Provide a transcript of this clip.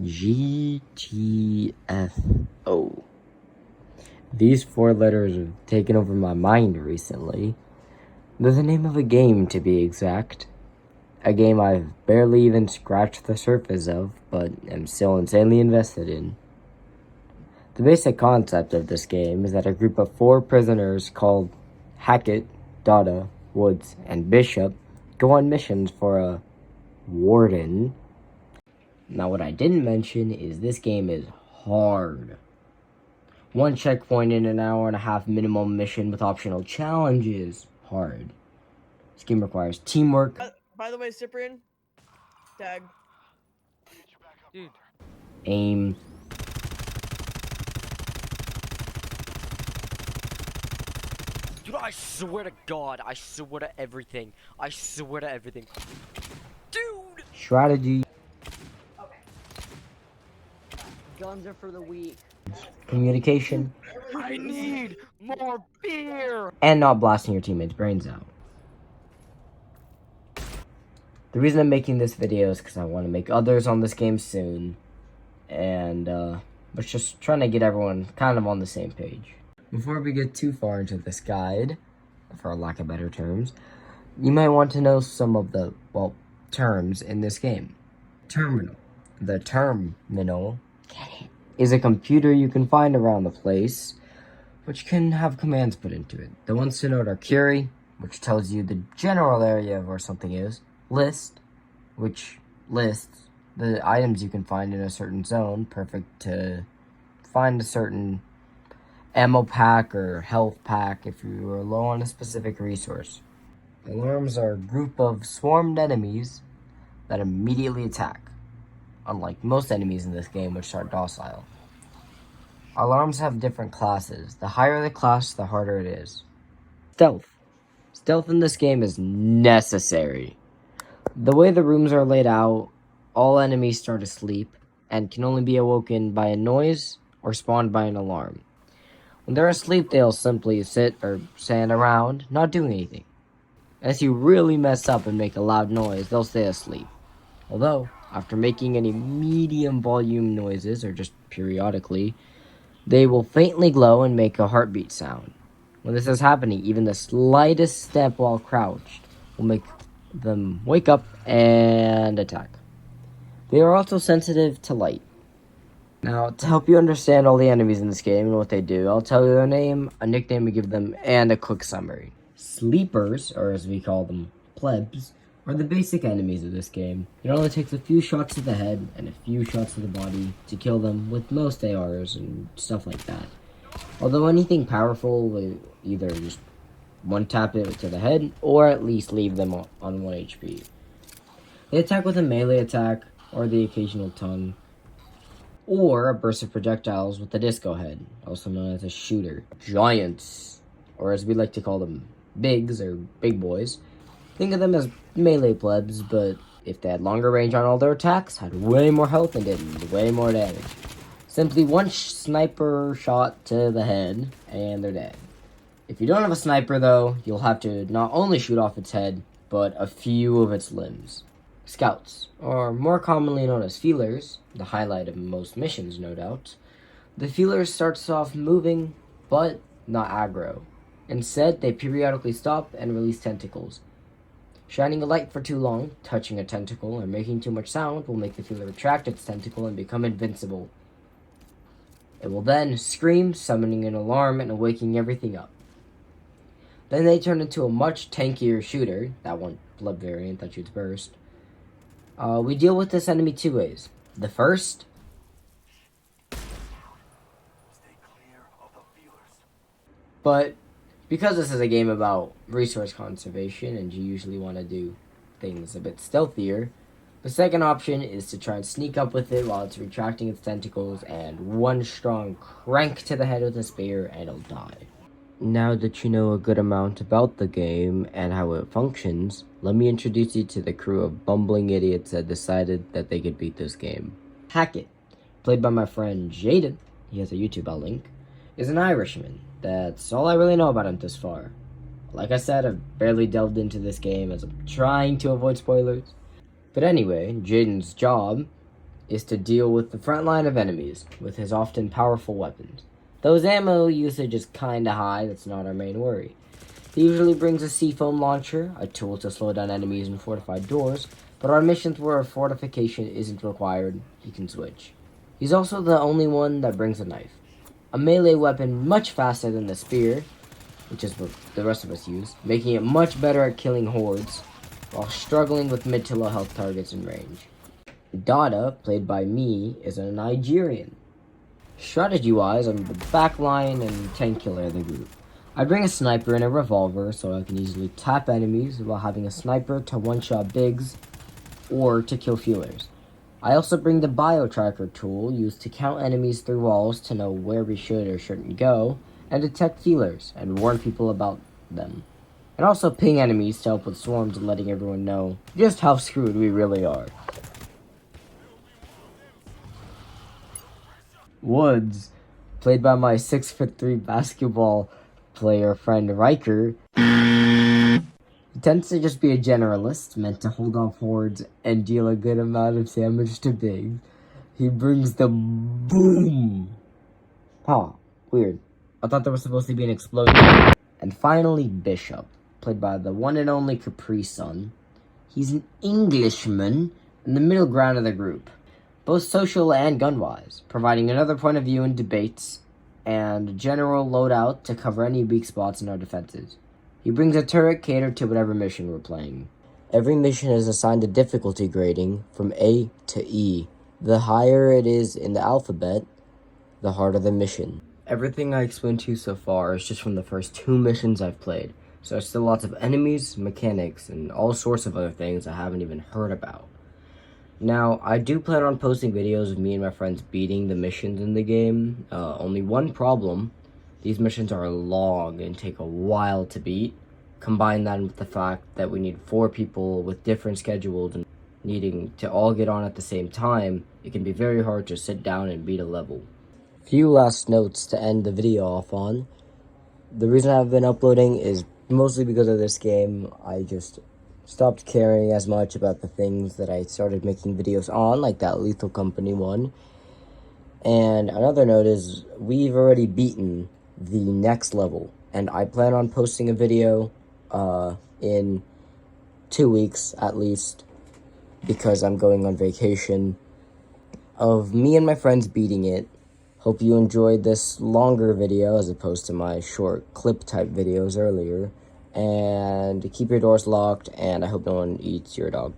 GTFO. These 4 letters have taken over my mind recently. They're the name of a game, to be exact. A game I've barely even scratched the surface of, but am still insanely invested in. The basic concept of this game is that a group of 4 prisoners called Hackett, Dada, Woods, and Bishop go on missions for a warden. Now, what I didn't mention is this game is hard. 1 checkpoint in an hour-and-a-half minimum mission with optional challenges. Hard. This game requires teamwork. By the way, Cyprian, tag. Dude. Aim. Dude, I swear to God, I swear to everything. I swear to everything. Dude! Strategy. Guns are for the weak. Communication. I need more beer! And not blasting your teammates' brains out. The reason I'm making this video is because I want to make others on this game soon. And, but just trying to get everyone kind of on the same page. Before we get too far into this guide, for lack of better terms, you might want to know some of the, well, terms in this game. Terminal. The terminal is a computer you can find around the place, which can have commands put into it. The ones to note are query, which tells you the general area of where something is. List, which lists the items you can find in a certain zone, perfect to find a certain ammo pack or health pack if you are low on a specific resource. Alarms are a group of swarmed enemies that immediately attack, unlike most enemies in this game, which are docile. Alarms have different classes. The higher the class, the harder it is. Stealth. Stealth in this game is necessary. The way the rooms are laid out, all enemies start asleep and can only be awoken by a noise or spawned by an alarm. When they're asleep, they'll simply sit or stand around, not doing anything. Unless you really mess up and make a loud noise, they'll stay asleep. Although, after making any medium volume noises, or just periodically, they will faintly glow and make a heartbeat sound. When this is happening, even the slightest step while crouched will make them wake up and attack. They are also sensitive to light. Now, to help you understand all the enemies in this game and what they do, I'll tell you their name, a nickname we give them, and a quick summary. Sleepers, or as we call them, plebs, are the basic enemies of this game. It only takes a few shots to the head and a few shots to the body to kill them with most ARs and stuff like that. Although anything powerful will either just one-tap it to the head or at least leave them on 1 HP. They attack with a melee attack or the occasional tongue, or a burst of projectiles with the disco head, also known as a shooter. Giants, or as we like to call them, bigs or big boys. Think of them as melee plebs, but if they had longer range on all their attacks, had way more health and did way more damage. Simply one sniper shot to the head, and they're dead. If you don't have a sniper, though, you'll have to not only shoot off its head, but a few of its limbs. Scouts, or more commonly known as feelers, the highlight of most missions, no doubt. The feeler starts off moving, but not aggro. Instead, they periodically stop and release tentacles. Shining a light for too long, touching a tentacle, or making too much sound will make the feeler retract its tentacle and become invincible. It will then scream, summoning an alarm and waking everything up. Then they turn into a much tankier shooter, that one blood variant that shoots burst. We deal with this enemy 2 ways. The first, but because this is a game about resource conservation and you usually want to do things a bit stealthier, the second option is to try and sneak up with it while it's retracting its tentacles and one strong crank to the head with a spear and it'll die. Now that you know a good amount about the game and how it functions, let me introduce you to the crew of bumbling idiots that decided that they could beat this game. Hackett, played by my friend Jaden, he has a YouTube link, is an Irishman. That's all I really know about him this far. Like I said, I've barely delved into this game as I'm trying to avoid spoilers. But anyway, Jaden's job is to deal with the front line of enemies with his often powerful weapons. Though his ammo usage is kinda high, that's not our main worry. He usually brings a seafoam launcher, a tool to slow down enemies in fortified doors, but on missions where a fortification isn't required, he can switch. He's also the only one that brings a knife, a melee weapon much faster than the spear, which is what the rest of us use, making it much better at killing hordes, while struggling with mid to low health targets in range. Dada, played by me, is a Nigerian. Strategy-wise, I'm the backline and tank killer of the group. I bring a sniper and a revolver so I can easily tap enemies while having a sniper to one-shot bigs or to kill feelers. I also bring the bio-tracker tool used to count enemies through walls to know where we should or shouldn't go, and detect feelers and warn people about them. And also ping enemies to help with swarms and letting everyone know just how screwed we really are. Woods, played by my 6'3" basketball player friend Riker, he tends to just be a generalist, meant to hold off hordes and deal a good amount of damage to bigs. He brings the boom. Huh, weird. I thought there was supposed to be an explosion. And finally, Bishop, played by the one and only Capri Sun. He's an Englishman in the middle ground of the group, both social and gun-wise, providing another point of view in debates and general loadout to cover any weak spots in our defenses. He brings a turret catered to whatever mission we're playing. Every mission is assigned a difficulty grading from A to E. The higher it is in the alphabet, the harder the mission. Everything I explained to you so far is just from the first 2 missions I've played, so there's still lots of enemies, mechanics, and all sorts of other things I haven't even heard about. Now, I do plan on posting videos of me and my friends beating the missions in the game. Only one problem: these missions are long and take a while to beat. Combine that with the fact that we need 4 people with different schedules and needing to all get on at the same time, it can be very hard to sit down and beat a level. Few last notes to end the video off on. The reason I've been uploading is mostly because of this game. I just stopped caring as much about the things that I started making videos on, like that Lethal Company one. And another note is we've already beaten the next level, and I plan on posting a video in 2 weeks at least, because I'm going on vacation, of me and my friends beating it. Hope you enjoyed this longer video as opposed to my short clip type videos earlier. And keep your doors locked, and I hope no one eats your dog.